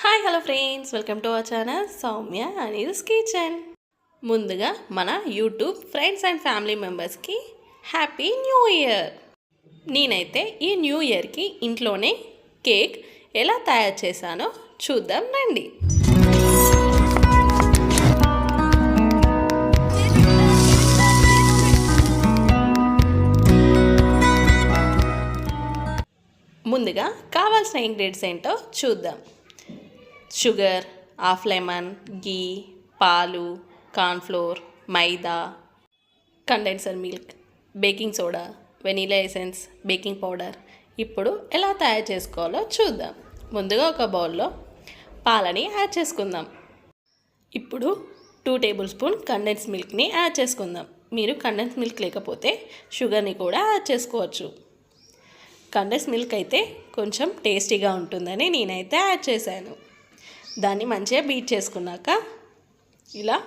Hi hello friends, welcome to our channel Soumya Anil's kitchen. ముందుగా మన YouTube friends and family మెంబర్స్కి happy new year. నేనైతే ఈ న్యూ ఇయర్కి ఇంట్లోనే కేక్ ఎలా తయారు చేశానో చూద్దాం రండి. ముందుగా కావాల్సిన ఇంగ్రీడియంట్స్ ఏంటో చూద్దాం. షుగర్, హాఫ్ లెమన్, గీ, పాలు, cornflour, maida, condenser milk, baking soda, vanilla essence, baking powder. ఇప్పుడు ఎలా తయారు చేసుకోవాలో చూద్దాం. ముందుగా ఒక బౌల్లో పాలని యాడ్ చేసుకుందాం. ఇప్పుడు 2 టేబుల్ స్పూన్ కండెన్స్ మిల్క్ని యాడ్ చేసుకుందాం. మీరు కండెన్స్ మిల్క్ లేకపోతే షుగర్ని కూడా యాడ్ చేసుకోవచ్చు. కండెన్స్ మిల్క్ అయితే కొంచెం టేస్టీగా ఉంటుందని నేనైతే యాడ్ చేశాను. దాన్ని మంచిగా బీట్ చేసుకున్నాక ఇలా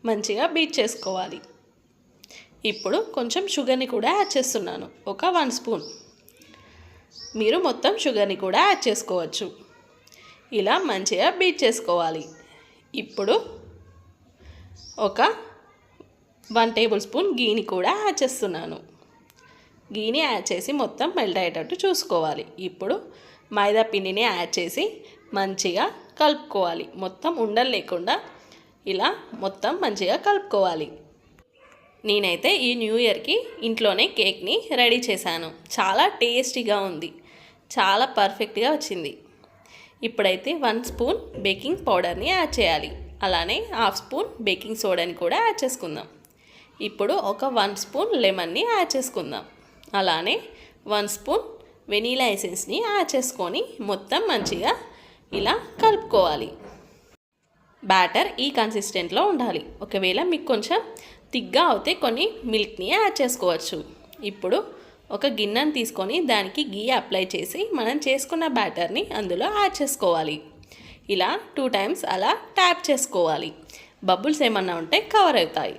మంచిగా బీట్ చేసుకోవాలి. ఇప్పుడు కొంచెం షుగర్ని కూడా యాడ్ చేస్తున్నాను, ఒక 1 స్పూన్. మీరు మొత్తం షుగర్ని కూడా యాడ్ చేసుకోవచ్చు. ఇలా మంచిగా బీట్ చేసుకోవాలి. ఇప్పుడు ఒక 1 టేబుల్ స్పూన్ గీని కూడా యాడ్ చేస్తున్నాను. గీని యాడ్ చేసి మొత్తం మెల్ట్ అయ్యేటట్టు చూసుకోవాలి. ఇప్పుడు మైదా పిండిని యాడ్ చేసి మంచిగా కలుపుకోవాలి. మొత్తం ఉండలు లేకుండా ఇలా మొత్తం మంచిగా కలుపుకోవాలి. నేనైతే ఈ న్యూ ఇయర్కి ఇంట్లోనే కేక్ని రెడీ చేశాను. చాలా టేస్టీగా ఉంది, చాలా పర్ఫెక్ట్గా వచ్చింది. ఇప్పుడైతే 1 స్పూన్ బేకింగ్ పౌడర్ని యాడ్ చేయాలి. అలానే హాఫ్ స్పూన్ బేకింగ్ సోడాని కూడా యాడ్ చేసుకుందాం. ఇప్పుడు ఒక 1 స్పూన్ లెమన్ని యాడ్ చేసుకుందాం. అలానే 1 స్పూన్ వెనీలా ఎసెన్స్ని యాడ్ చేసుకొని మొత్తం మంచిగా ఇలా కలుపుకోవాలి. బ్యాటర్ ఈ కన్సిస్టెంట్లో ఉండాలి. ఒకవేళ మీకు కొంచెం థిక్గా అవుతే కొన్ని మిల్క్ని యాడ్ చేసుకోవచ్చు. ఇప్పుడు ఒక గిన్నెని తీసుకొని దానికి గీ అప్లై చేసి మనం చేసుకున్న బ్యాటర్ని అందులో యాడ్ చేసుకోవాలి. ఇలా 2 టైమ్స్ అలా ట్యాప్ చేసుకోవాలి. బబుల్స్ ఏమన్నా ఉంటే కవర్ అవుతాయి.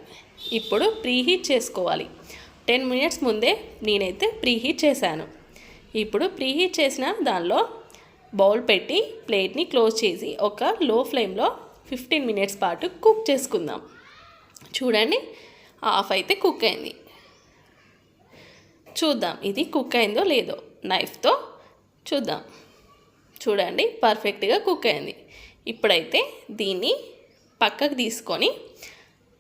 ఇప్పుడు ప్రీహీట్ చేసుకోవాలి. 10 మినిట్స్ ముందే నేనైతే ప్రీహీట్ చేశాను. ఇప్పుడు ప్రీహీట్ చేసిన దానిలో బౌల్ పెట్టి ప్లేట్ని క్లోజ్ చేసి ఒక లో ఫ్లేమ్లో 15 మినిట్స్ పాటు కుక్ చేసుకుందాం. చూడండి, హాఫ్ అయితే కుక్ అయింది. చూద్దాం ఇది కుక్ అయిందో లేదో, నైఫ్తో చూద్దాం. చూడండి, పర్ఫెక్ట్గా కుక్ అయింది. ఇప్పుడైతే దీన్ని పక్కకు తీసుకొని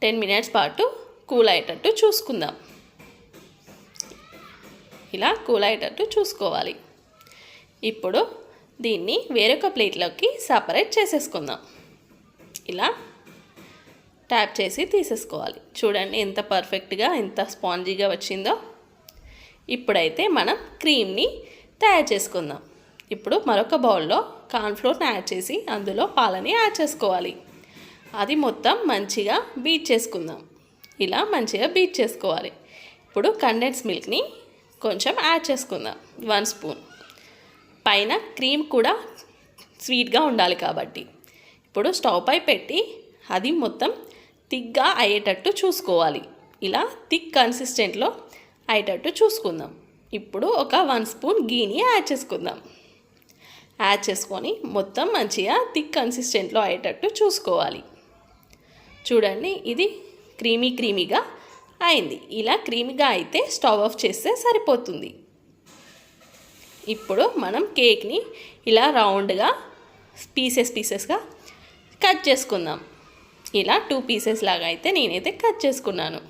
10 మినిట్స్ పాటు కూల్ అయ్యేటట్టు చూసుకుందాం. ఇలా కూల్ అయ్యేటట్టు చూసుకోవాలి. ఇప్పుడు దీన్ని వేరొక ప్లేట్లోకి సపరేట్ చేసేసుకుందాం. ఇలా ట్యాప్ చేసి తీసేసుకోవాలి. చూడండి ఎంత పర్ఫెక్ట్గా, ఎంత స్పాంజీగా వచ్చిందో. ఇప్పుడైతే మనం క్రీమ్ని తయారు చేసుకుందాం. ఇప్పుడు మరొక బౌల్లో కార్న్ఫ్లోర్ని యాడ్ చేసి అందులో పాలని యాడ్ చేసుకోవాలి. అది మొత్తం మంచిగా బీట్ చేసుకుందాం. ఇలా మంచిగా బీట్ చేసుకోవాలి. ఇప్పుడు కండెన్స్ మిల్క్ని కొంచెం యాడ్ చేసుకుందాం, 1 స్పూన్. పైన క్రీమ్ కూడా స్వీట్గా ఉండాలి కాబట్టి ఇప్పుడు స్టవ్ పై పెట్టి అది మొత్తం థిక్గా అయ్యేటట్టు చూసుకోవాలి. ఇలా థిక్ కన్సిస్టెంట్లో అయ్యేటట్టు చూసుకుందాం. ఇప్పుడు ఒక 1 స్పూన్ గీని యాడ్ చేసుకుందాం. యాడ్ చేసుకొని మొత్తం మంచిగా థిక్ కన్సిస్టెంట్లో అయ్యేటట్టు చూసుకోవాలి. చూడండి, ఇది క్రీమీగా అయింది. ఇలా క్రీమీగా అయితే స్టవ్ ఆఫ్ చేస్తే సరిపోతుంది. ఇప్పుడు మనం కేక్ని ఇలా రౌండ్గా పీసెస్గా కట్ చేసుకుందాం. ఇలా 2 పీసెస్ లాగా అయితే నేనైతే కట్ చేసుకున్నాను.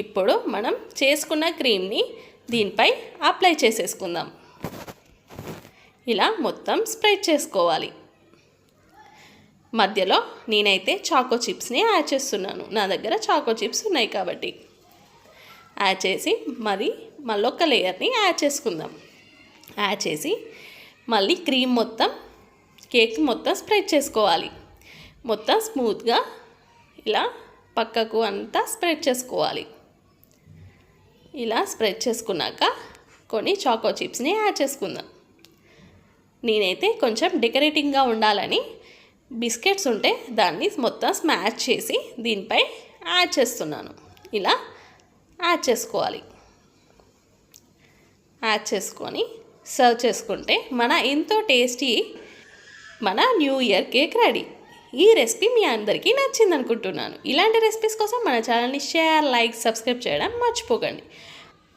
ఇప్పుడు మనం చేసుకున్న క్రీమ్ని దీనిపై అప్లై చేసేసుకుందాం. ఇలా మొత్తం స్ప్రెడ్ చేసుకోవాలి. మధ్యలో నేనైతే చాకో చిప్స్ని యాడ్ చేస్తున్నాను. నా దగ్గర చాకో చిప్స్ ఉన్నాయి కాబట్టి యాడ్ చేసి మళ్ళొక లేయర్ని యాడ్ చేసుకుందాం. యాడ్ చేసి మళ్ళీ క్రీమ్ మొత్తం కేక్ మొత్తం స్ప్రెడ్ చేసుకోవాలి. మొత్తం స్మూత్గా ఇలా పక్కకు అంతా స్ప్రెడ్ చేసుకోవాలి. ఇలా స్ప్రెడ్ చేసుకున్నాక కొన్ని చాకో చిప్స్ని యాడ్ చేసుకుందాం. నేనైతే కొంచెం డెకరేటింగ్గా ఉండాలని బిస్కెట్స్ ఉంటే దాన్ని మొత్తం స్మాష్ చేసి దీనిపై యాడ్ చేస్తున్నాను. ఇలా యాడ్ చేసుకోవాలి. యాడ్ చేసుకొని సర్వ్ చేసుకుంటే మన ఎంతో టేస్టీ మన న్యూ ఇయర్ కేక్ రెడీ. ఈ రెసిపీ మీ అందరికీ నచ్చింది అనుకుంటున్నాను. ఇలాంటి రెసిపీస్ కోసం మన ఛానల్ని షేర్, లైక్, సబ్స్క్రైబ్ చేయడం మర్చిపోకండి.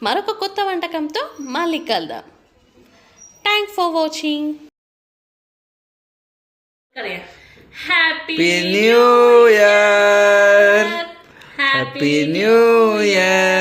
మరొక కొత్త వంటకంతో మళ్ళీ కలుద్దాం. Thanks for watching. Happy new year. Happy new year.